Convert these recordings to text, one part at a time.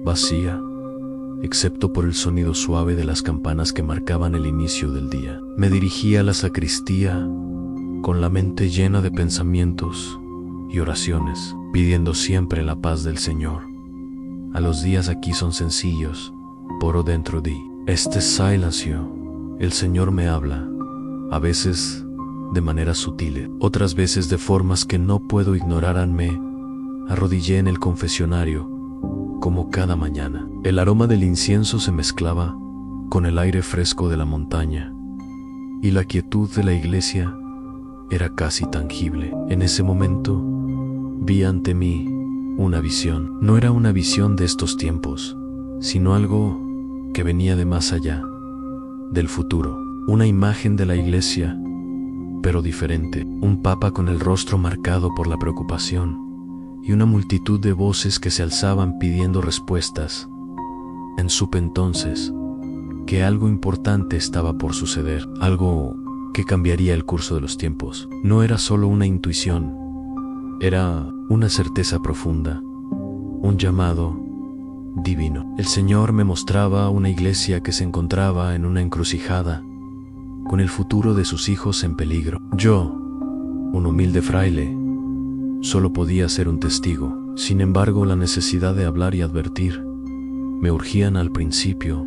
vacía, excepto por el sonido suave de las campanas que marcaban el inicio del día. Me dirigí a la sacristía con la mente llena de pensamientos y oraciones, pidiendo siempre la paz del Señor. A los días aquí son sencillos, por dentro de este silencio, el Señor me habla, a veces de maneras sutiles, otras veces de formas que no puedo ignorar. Me arrodillé en el confesionario, como cada mañana. El aroma del incienso se mezclaba con el aire fresco de la montaña, y la quietud de la iglesia era casi tangible. En ese momento, vi ante mí una visión. No era una visión de estos tiempos, sino algo que venía de más allá, del futuro. Una imagen de la iglesia, pero diferente. Un papa con el rostro marcado por la preocupación, y una multitud de voces que se alzaban pidiendo respuestas. Supe entonces que algo importante estaba por suceder, algo que cambiaría el curso de los tiempos. No era solo una intuición, era una certeza profunda, un llamado divino. El Señor me mostraba una iglesia que se encontraba en una encrucijada, con el futuro de sus hijos en peligro. Yo, un humilde fraile, solo podía ser un testigo. Sin embargo, la necesidad de hablar y advertir me urgían al principio.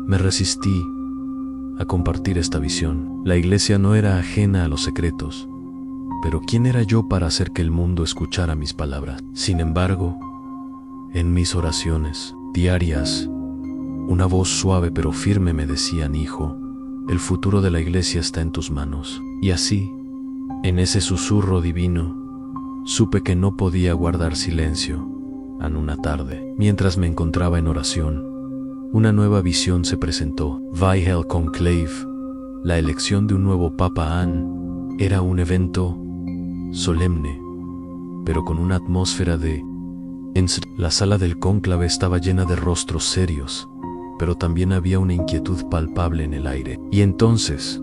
Me resistí a compartir esta visión. La iglesia no era ajena a los secretos, pero ¿quién era yo para hacer que el mundo escuchara mis palabras? Sin embargo, en mis oraciones diarias, una voz suave pero firme me decía: hijo, el futuro de la iglesia está en tus manos. Y así, en ese susurro divino, supe que no podía guardar silencio. En una tarde, mientras me encontraba en oración, una nueva visión se presentó. Weihel Conclave, la elección de un nuevo Papa era un evento solemne, pero con una atmósfera de La sala del cónclave estaba llena de rostros serios, pero también había una inquietud palpable en el aire. Y entonces,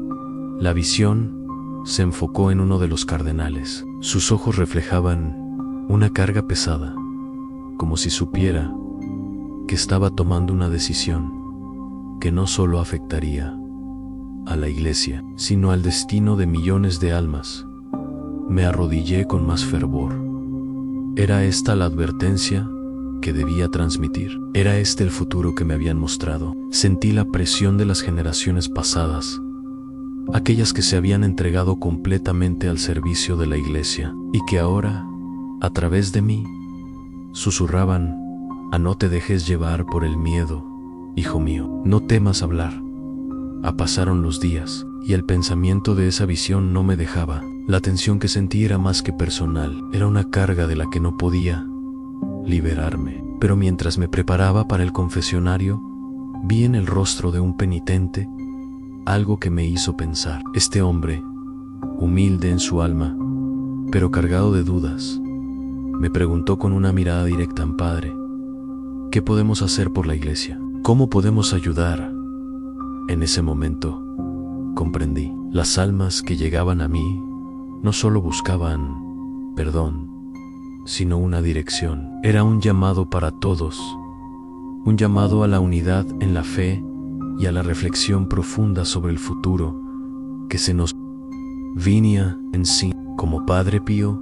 la visión se enfocó en uno de los cardenales. Sus ojos reflejaban una carga pesada, como si supiera que estaba tomando una decisión que no solo afectaría a la iglesia, sino al destino de millones de almas. Me arrodillé con más fervor. ¿Era esta la advertencia que debía transmitir? ¿Era este el futuro que me habían mostrado? Sentí la presión de las generaciones pasadas, aquellas que se habían entregado completamente al servicio de la iglesia y que ahora, a través de mí, susurraban: no te dejes llevar por el miedo, hijo mío, no temas hablar. Pasaron los días, y el pensamiento de esa visión no me dejaba. La tensión que sentí era más que personal, era una carga de la que no podía liberarme. Pero mientras me preparaba para el confesionario, vi en el rostro de un penitente algo que me hizo pensar. Este hombre, humilde en su alma, pero cargado de dudas, me preguntó con una mirada directa: Padre, ¿qué podemos hacer por la iglesia? ¿Cómo podemos ayudar? En ese momento, comprendí. Las almas que llegaban a mí no solo buscaban perdón, sino una dirección. Era un llamado para todos, un llamado a la unidad en la fe y a la reflexión profunda sobre el futuro que se nos venía en sí. Como Padre Pío,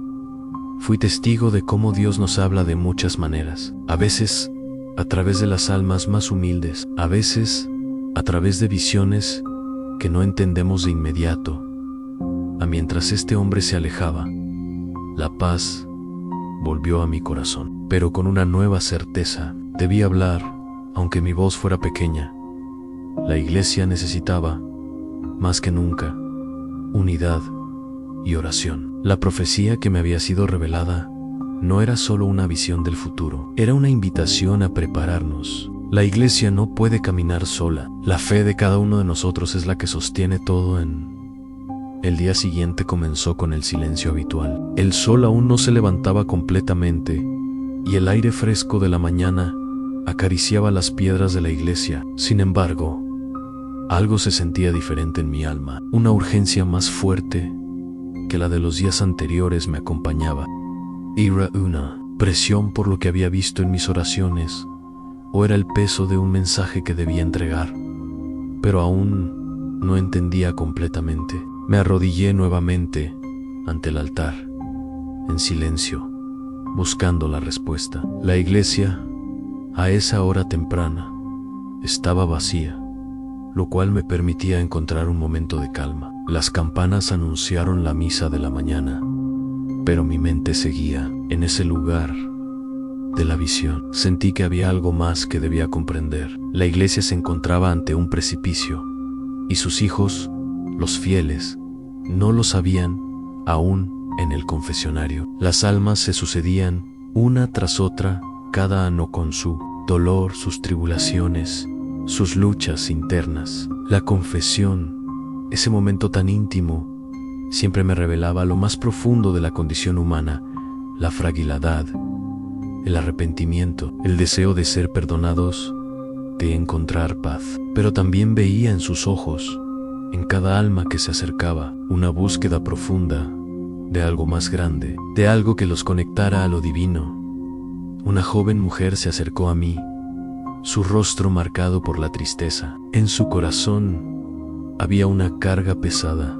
fui testigo de cómo Dios nos habla de muchas maneras, a veces a través de las almas más humildes, a veces a través de visiones que no entendemos de inmediato. Mientras este hombre se alejaba, la paz volvió a mi corazón, pero con una nueva certeza. Debí hablar, aunque mi voz fuera pequeña. La iglesia necesitaba, más que nunca, unidad y oración. La profecía que me había sido revelada no era solo una visión del futuro, era una invitación a prepararnos. La iglesia no puede caminar sola. La fe de cada uno de nosotros es la que sostiene todo. El día siguiente comenzó con el silencio habitual. El sol aún no se levantaba completamente, y el aire fresco de la mañana acariciaba las piedras de la iglesia. Sin embargo, algo se sentía diferente en mi alma. Una urgencia más fuerte que la de los días anteriores me acompañaba. Era una presión por lo que había visto en mis oraciones o era el peso de un mensaje que debía entregar, pero aún no entendía completamente. Me arrodillé nuevamente ante el altar, en silencio, buscando la respuesta. La iglesia, a esa hora temprana, estaba vacía, lo cual me permitía encontrar un momento de calma. Las campanas anunciaron la misa de la mañana, pero mi mente seguía en ese lugar de la visión. Sentí que había algo más que debía comprender. La iglesia se encontraba ante un precipicio, y sus hijos, los fieles, no lo sabían aún en el confesionario. Las almas se sucedían una tras otra, cada ano con su dolor, sus tribulaciones, sus luchas internas. La confesión, ese momento tan íntimo, siempre me revelaba lo más profundo de la condición humana, la fragilidad, el arrepentimiento, el deseo de ser perdonados, de encontrar paz. Pero también veía en sus ojos, en cada alma que se acercaba, una búsqueda profunda de algo más grande, de algo que los conectara a lo divino. Una joven mujer se acercó a mí, su rostro marcado por la tristeza. En su corazón había una carga pesada,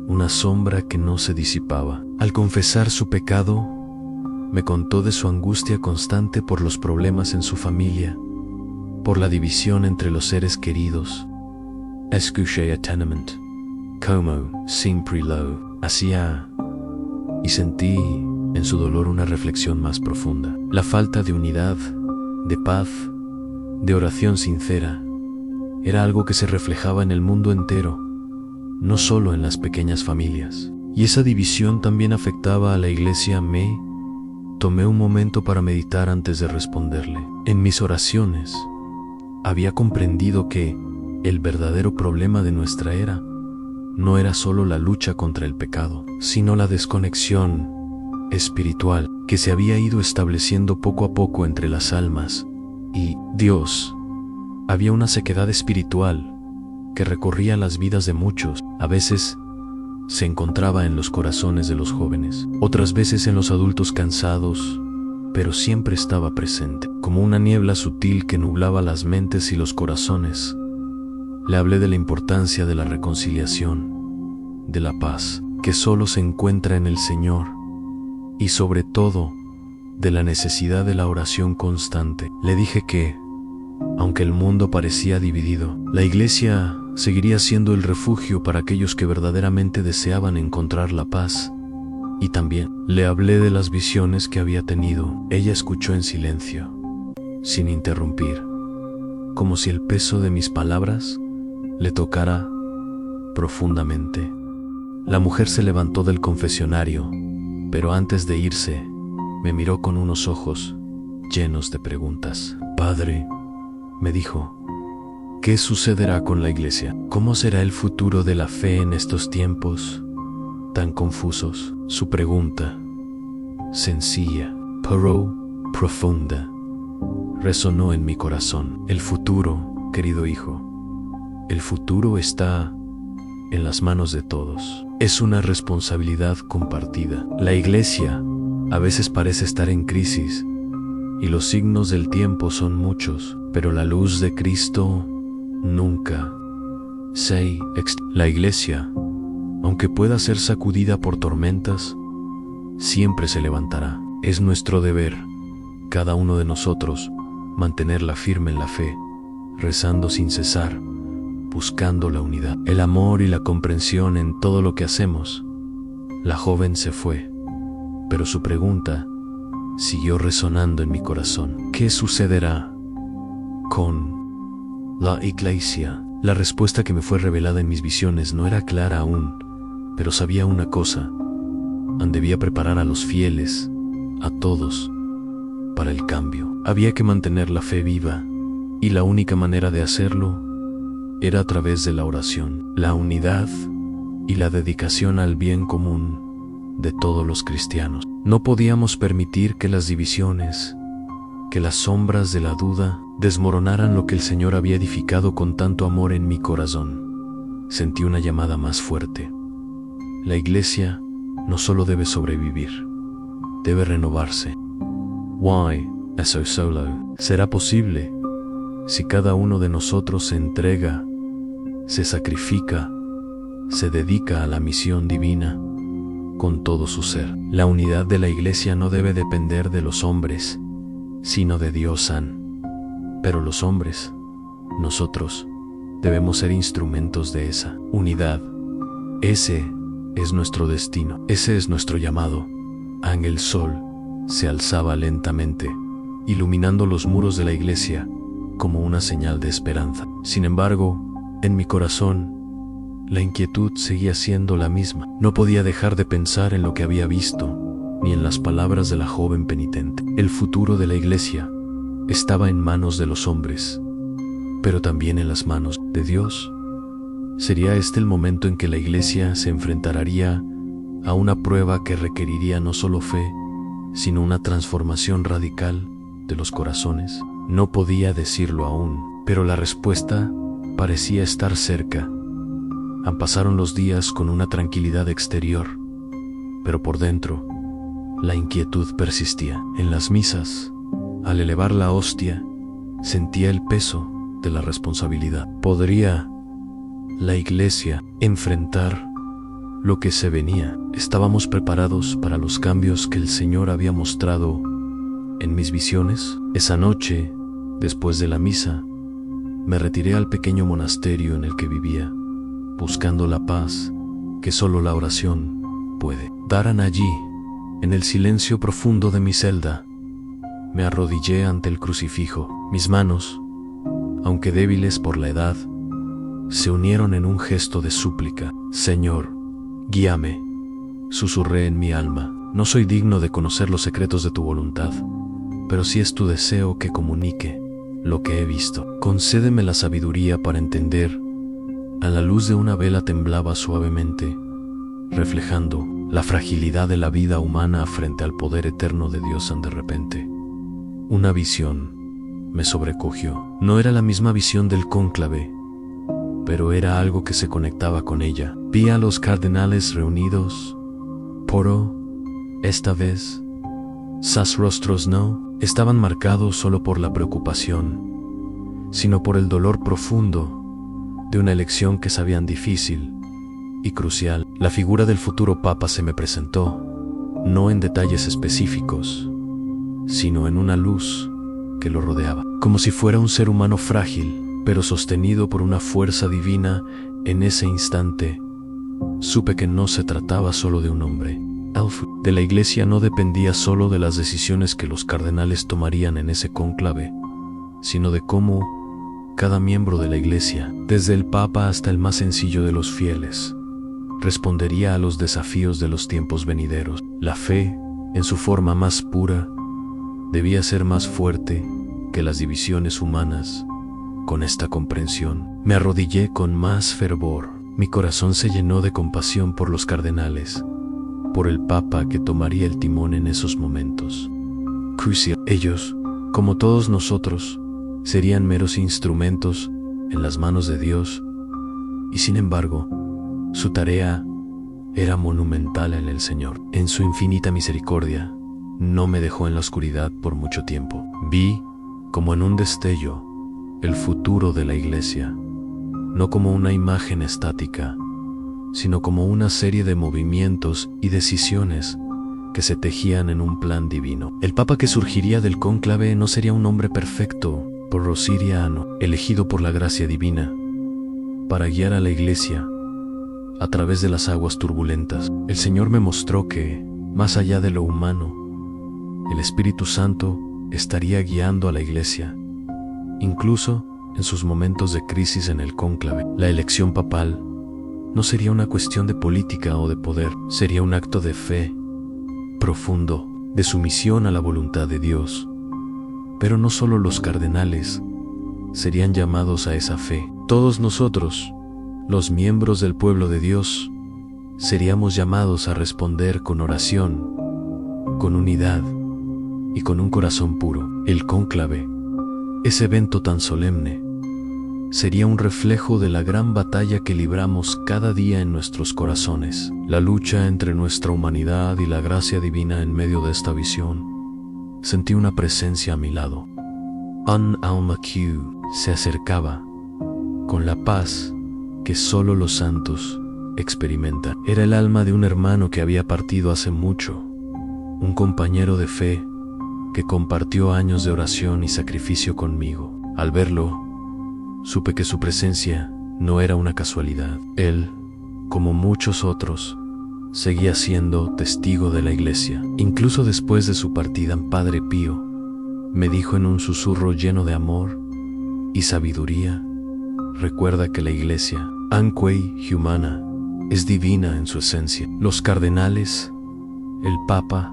una sombra que no se disipaba. Al confesar su pecado, me contó de su angustia constante por los problemas en su familia, por la división entre los seres queridos. Escuché atentamente, como siempre lo hacía, y sentí en su dolor una reflexión más profunda. La falta de unidad, de paz, de oración sincera, era algo que se reflejaba en el mundo entero, no solo en las pequeñas familias. Y esa división también afectaba a la iglesia. Me tomé un momento para meditar antes de responderle. En mis oraciones, había comprendido que el verdadero problema de nuestra era no era solo la lucha contra el pecado, sino la desconexión espiritual que se había ido estableciendo poco a poco entre las almas y Dios. Había una sequedad espiritual que recorría las vidas de muchos. A veces se encontraba en los corazones de los jóvenes, otras veces en los adultos cansados, pero siempre estaba presente, como una niebla sutil que nublaba las mentes y los corazones. Le hablé de la importancia de la reconciliación, de la paz, que solo se encuentra en el Señor, y sobre todo, de la necesidad de la oración constante. Le dije que, aunque el mundo parecía dividido, la iglesia seguiría siendo el refugio para aquellos que verdaderamente deseaban encontrar la paz. Y también le hablé de las visiones que había tenido. Ella escuchó en silencio, sin interrumpir, como si el peso de mis palabras le tocara profundamente. La mujer se levantó del confesionario, pero antes de irse, me miró con unos ojos llenos de preguntas. Padre, me dijo, ¿qué sucederá con la iglesia? ¿Cómo será el futuro de la fe en estos tiempos tan confusos? Su pregunta, sencilla, pero profunda, resonó en mi corazón. El futuro, querido hijo, el futuro está en las manos de todos. Es una responsabilidad compartida. La iglesia a veces parece estar en crisis y los signos del tiempo son muchos, pero la luz de Cristo nunca se extingue. La iglesia, aunque pueda ser sacudida por tormentas, siempre se levantará. Es nuestro deber, cada uno de nosotros, mantenerla firme en la fe, rezando sin cesar, buscando la unidad, el amor y la comprensión en todo lo que hacemos. La joven se fue, pero su pregunta siguió resonando en mi corazón. ¿Qué sucederá con la iglesia? La respuesta que me fue revelada en mis visiones no era clara aún, pero sabía una cosa: debía preparar a los fieles, a todos, para el cambio. Había que mantener la fe viva, y la única manera de hacerlo era a través de la oración, la unidad y la dedicación al bien común de todos los cristianos. No podíamos permitir que las divisiones, que las sombras de la duda desmoronaran lo que el Señor había edificado con tanto amor en mi corazón. Sentí una llamada más fuerte. La iglesia no solo debe sobrevivir, debe renovarse. Why eso solo será posible si cada uno de nosotros se entrega, se sacrifica, se dedica a la misión divina con todo su ser. La unidad de la Iglesia no debe depender de los hombres, sino de Dios. Pero los hombres, nosotros, debemos ser instrumentos de esa unidad. Ese es nuestro destino, ese es nuestro llamado. El sol se alzaba lentamente, iluminando los muros de la iglesia como una señal de esperanza. Sin embargo, en mi corazón, la inquietud seguía siendo la misma. No podía dejar de pensar en lo que había visto, ni en las palabras de la joven penitente. El futuro de la iglesia estaba en manos de los hombres, pero también en las manos de Dios. ¿Sería este el momento en que la iglesia se enfrentaría a una prueba que requeriría no solo fe, sino una transformación radical de los corazones? No podía decirlo aún, pero la respuesta parecía estar cerca. Pasaron los días con una tranquilidad exterior, pero por dentro, la inquietud persistía. En las misas, al elevar la hostia, sentía el peso de la responsabilidad. ¿Podría la iglesia enfrentar lo que se venía? ¿Estábamos preparados para los cambios que el Señor había mostrado en mis visiones? Esa noche, después de la misa, me retiré al pequeño monasterio en el que vivía, buscando la paz que solo la oración puede dar. Allí, en el silencio profundo de mi celda, me arrodillé ante el crucifijo. Mis manos, aunque débiles por la edad, se unieron en un gesto de súplica. Señor, guíame, susurré en mi alma. No soy digno de conocer los secretos de tu voluntad, pero si es tu deseo que comunique lo que he visto, concédeme la sabiduría para entender. A la luz de una vela temblaba suavemente, reflejando la fragilidad de la vida humana frente al poder eterno de Dios. De repente, una visión me sobrecogió. No era la misma visión del cónclave, pero era algo que se conectaba con ella. Vi a los cardenales reunidos, pero esta vez sus rostros no estaban marcados solo por la preocupación, sino por el dolor profundo de una elección que sabían difícil y crucial. La figura del futuro papa se me presentó, no en detalles específicos, sino en una luz que lo rodeaba, como si fuera un ser humano frágil, pero sostenido por una fuerza divina. En ese instante, supe que no se trataba solo de un hombre. El futuro de la iglesia no dependía solo de las decisiones que los cardenales tomarían en ese cónclave, sino de cómo cada miembro de la iglesia, desde el papa hasta el más sencillo de los fieles, respondería a los desafíos de los tiempos venideros. La fe, en su forma más pura, debía ser más fuerte que las divisiones humanas. Con esta comprensión, me arrodillé con más fervor. Mi corazón se llenó de compasión por los cardenales, por el papa que tomaría el timón en esos momentos cruciales. Ellos, como todos nosotros, serían meros instrumentos en las manos de Dios, y sin embargo, su tarea era monumental en el Señor. En su infinita misericordia, no me dejó en la oscuridad por mucho tiempo. Vi, como en un destello, el futuro de la iglesia, no como una imagen estática, sino como una serie de movimientos y decisiones que se tejían en un plan divino. El papa que surgiría del cónclave no sería un hombre perfecto, porrosiriano, elegido por la gracia divina para guiar a la iglesia a través de las aguas turbulentas. El Señor me mostró que, más allá de lo humano, el Espíritu Santo estaría guiando a la iglesia, incluso en sus momentos de crisis en el cónclave. La elección papal no sería una cuestión de política o de poder, sería un acto de fe profundo, de sumisión a la voluntad de Dios. Pero no solo los cardenales serían llamados a esa fe. Todos nosotros, los miembros del pueblo de Dios, seríamos llamados a responder con oración, con unidad y con un corazón puro. El cónclave, ese evento tan solemne, sería un reflejo de la gran batalla que libramos cada día en nuestros corazones. La lucha entre nuestra humanidad y la gracia divina en medio de esta visión sentí una presencia a mi lado. Alma Q se acercaba con la paz que solo los santos experimentan. Era el alma de un hermano que había partido hace mucho, un compañero de fe que compartió años de oración y sacrificio conmigo. Al verlo, supe que su presencia no era una casualidad. Él, como muchos otros, seguía siendo testigo de la iglesia. Incluso después de su partida, Padre Pío me dijo en un susurro lleno de amor y sabiduría: recuerda que la iglesia, aunque humana, es divina en su esencia. Los cardenales, el Papa,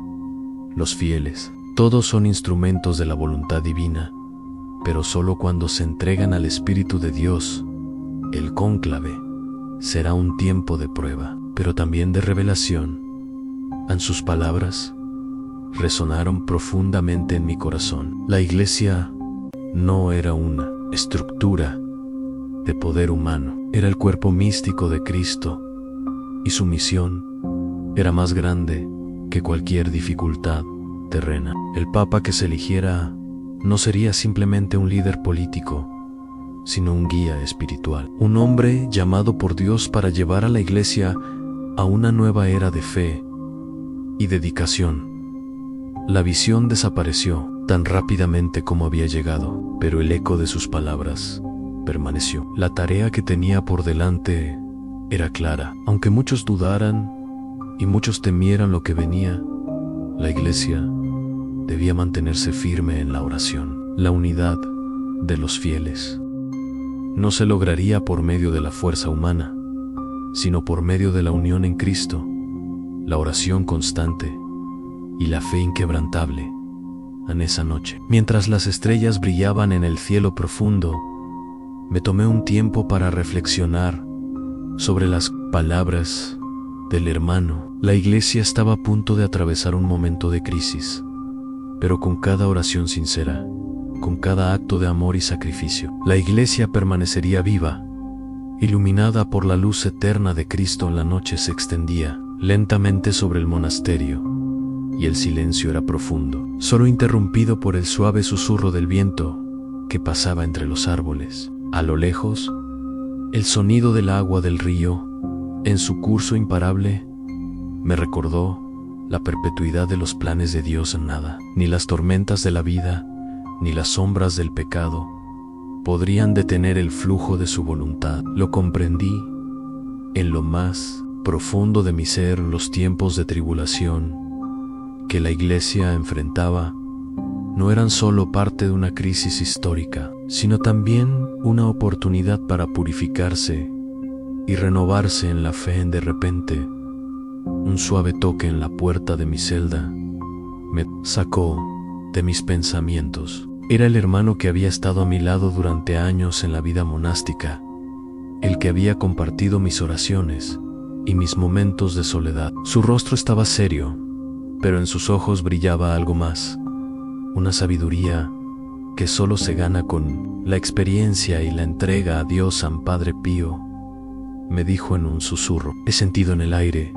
los fieles, todos son instrumentos de la voluntad divina, pero solo cuando se entregan al Espíritu de Dios. El cónclave será un tiempo de prueba, pero también de revelación. Sus palabras resonaron profundamente en mi corazón. La iglesia no era una estructura de poder humano, era el cuerpo místico de Cristo, y su misión era más grande que cualquier dificultad terrena. El Papa que se eligiera no sería simplemente un líder político, sino un guía espiritual, un hombre llamado por Dios para llevar a la iglesia a una nueva era de fe y dedicación. La visión desapareció tan rápidamente como había llegado, pero el eco de sus palabras permaneció. La tarea que tenía por delante era clara. Aunque muchos dudaran y muchos temieran lo que venía, la iglesia debía mantenerse firme en la oración. La unidad de los fieles no se lograría por medio de la fuerza humana, sino por medio de la unión en Cristo, la oración constante y la fe inquebrantable. En esa noche, mientras las estrellas brillaban en el cielo profundo, me tomé un tiempo para reflexionar sobre las palabras del hermano. La iglesia estaba a punto de atravesar un momento de crisis, pero con cada oración sincera, con cada acto de amor y sacrificio, la iglesia permanecería viva, iluminada por la luz eterna de Cristo. La noche se extendía lentamente sobre el monasterio, y el silencio era profundo, solo interrumpido por el suave susurro del viento que pasaba entre los árboles. A lo lejos, el sonido del agua del río, en su curso imparable, me recordó la perpetuidad de los planes de Dios. En nada, ni las tormentas de la vida, ni las sombras del pecado, podrían detener el flujo de su voluntad. Lo comprendí en lo más profundo de mi ser. Los tiempos de tribulación que la iglesia enfrentaba no eran solo parte de una crisis histórica, sino también una oportunidad para purificarse y renovarse en la fe. De repente, un suave toque en la puerta de mi celda me sacó de mis pensamientos. Era el hermano que había estado a mi lado durante años en la vida monástica, el que había compartido mis oraciones y mis momentos de soledad. Su rostro estaba serio, pero en sus ojos brillaba algo más, una sabiduría que solo se gana con la experiencia y la entrega a Dios. San Padre Pío me dijo en un susurro: he sentido en el aire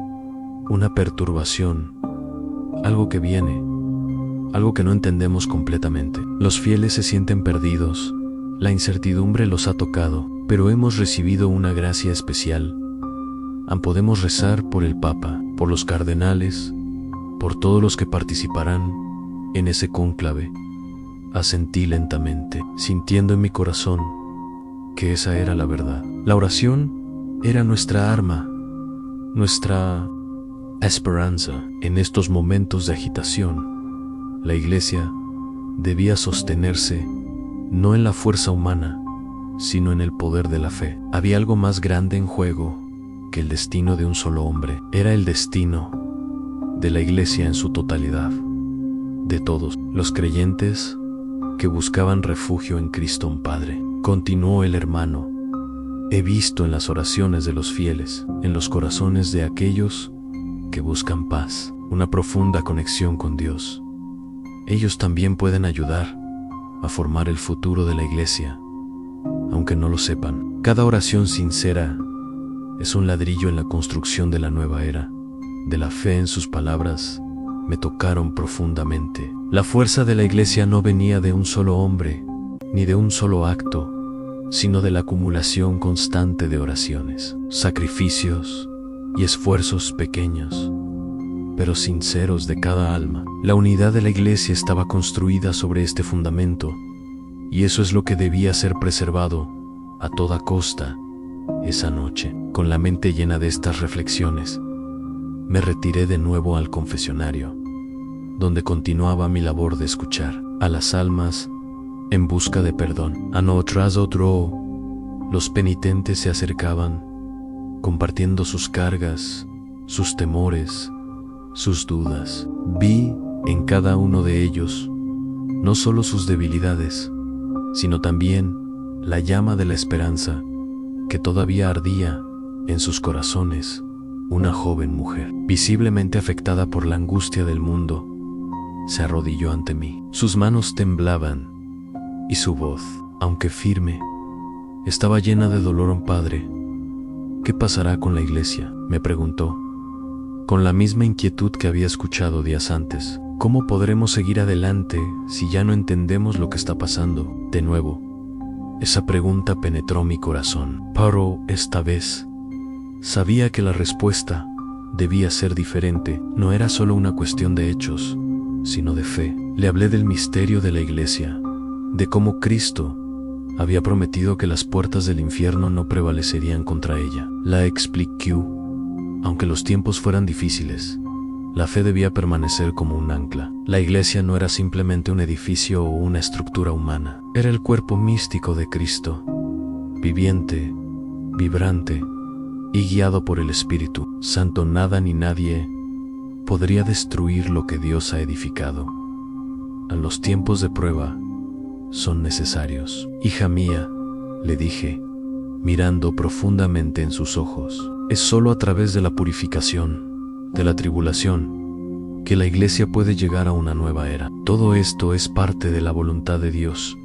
una perturbación, algo que viene, algo que no entendemos completamente. Los fieles se sienten perdidos, la incertidumbre los ha tocado, pero hemos recibido una gracia especial. Podemos rezar por el Papa, por los cardenales, por todos los que participarán en ese cónclave. Asentí lentamente, sintiendo en mi corazón que esa era la verdad. La oración era nuestra arma, nuestra esperanza. En estos momentos de agitación, la iglesia debía sostenerse no en la fuerza humana, sino en el poder de la fe. Había algo más grande en juego que el destino de un solo hombre. Era el destino de la iglesia en su totalidad, de todos los creyentes que buscaban refugio en Cristo un Padre. Continuó el hermano: he visto en las oraciones de los fieles, en los corazones de aquellos que buscan paz, una profunda conexión con Dios. Ellos también pueden ayudar a formar el futuro de la iglesia, aunque no lo sepan. Cada oración sincera es un ladrillo en la construcción de la nueva era, de la fe. En sus palabras me tocaron profundamente. La fuerza de la iglesia no venía de un solo hombre, ni de un solo acto, sino de la acumulación constante de oraciones, sacrificios y esfuerzos pequeños, pero sinceros de cada alma. La unidad de la iglesia estaba construida sobre este fundamento, y eso es lo que debía ser preservado a toda costa. Esa noche, con la mente llena de estas reflexiones, me retiré de nuevo al confesionario, donde continuaba mi labor de escuchar a las almas en busca de perdón. Uno tras otro, los penitentes se acercaban, compartiendo sus cargas, sus temores, sus dudas. Vi en cada uno de ellos no solo sus debilidades, sino también la llama de la esperanza que todavía ardía en sus corazones. Una joven mujer, visiblemente afectada por la angustia del mundo, se arrodilló ante mí. Sus manos temblaban y su voz, aunque firme, estaba llena de dolor. Padre, ¿qué pasará con la iglesia?, me preguntó, con la misma inquietud que había escuchado días antes. ¿Cómo podremos seguir adelante si ya no entendemos lo que está pasando? De nuevo, esa pregunta penetró mi corazón, pero esta vez sabía que la respuesta debía ser diferente. No era solo una cuestión de hechos, sino de fe. Le hablé del misterio de la iglesia, de cómo Cristo había prometido que las puertas del infierno no prevalecerían contra ella. La expliqué. Aunque los tiempos fueran difíciles, la fe debía permanecer como un ancla. La iglesia no era simplemente un edificio o una estructura humana. Era el cuerpo místico de Cristo, viviente, vibrante y guiado por el Espíritu Santo. Nada ni nadie podría destruir lo que Dios ha edificado. En los tiempos de prueba son necesarios. Hija mía, le dije, mirando profundamente en sus ojos, es solo a través de la purificación, de la tribulación, que la iglesia puede llegar a una nueva era. Todo esto es parte de la voluntad de Dios,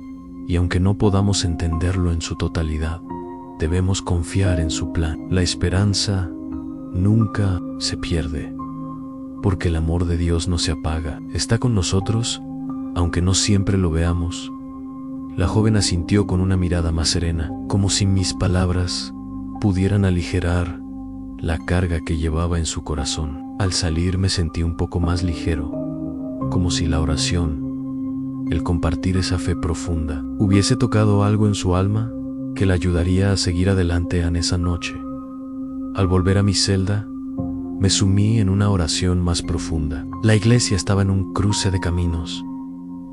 y aunque no podamos entenderlo en su totalidad, debemos confiar en su plan. La esperanza nunca se pierde, porque el amor de Dios no se apaga. Está con nosotros, aunque no siempre lo veamos. La joven asintió con una mirada más serena, como si mis palabras pudieran aligerar la carga que llevaba en su corazón. Al salir me sentí un poco más ligero, como si la oración, el compartir esa fe profunda, hubiese tocado algo en su alma que la ayudaría a seguir adelante en esa noche. Al volver a mi celda, me sumí en una oración más profunda. La iglesia estaba en un cruce de caminos,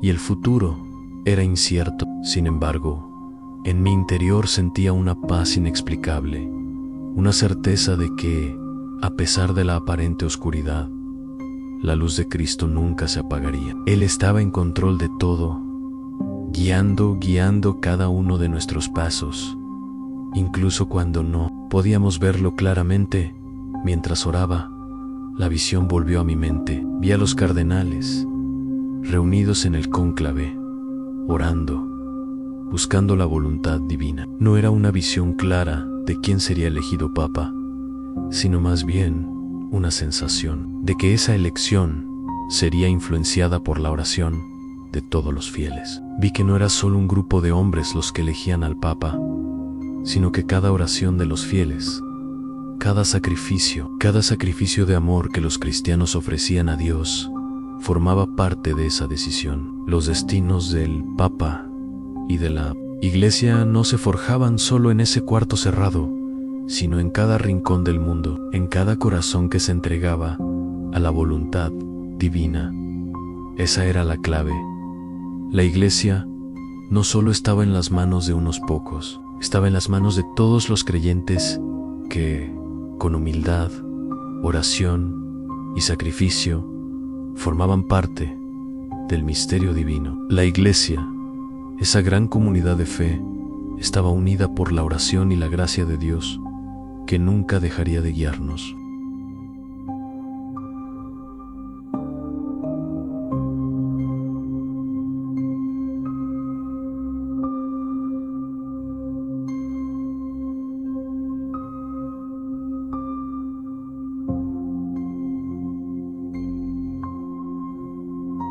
y el futuro era incierto. Sin embargo, en mi interior sentía una paz inexplicable, una certeza de que, a pesar de la aparente oscuridad, la luz de Cristo nunca se apagaría. Él estaba en control de todo, guiando cada uno de nuestros pasos, incluso cuando no podíamos verlo claramente. Mientras oraba, la visión volvió a mi mente. Vi a los cardenales, reunidos en el cónclave, orando, buscando la voluntad divina. No era una visión clara de quién sería elegido papa, sino más bien una sensación de que esa elección sería influenciada por la oración de todos los fieles. Vi que no era solo un grupo de hombres los que elegían al papa, sino que cada oración de los fieles, cada sacrificio de amor que los cristianos ofrecían a Dios, formaba parte de esa decisión. Los destinos del Papa y de la Iglesia no se forjaban solo en ese cuarto cerrado, sino en cada rincón del mundo, en cada corazón que se entregaba a la voluntad divina. Esa era la clave. La Iglesia no solo estaba en las manos de unos pocos, estaba en las manos de todos los creyentes que, con humildad, oración y sacrificio, formaban parte del misterio divino. La Iglesia, esa gran comunidad de fe, estaba unida por la oración y la gracia de Dios, que nunca dejaría de guiarnos.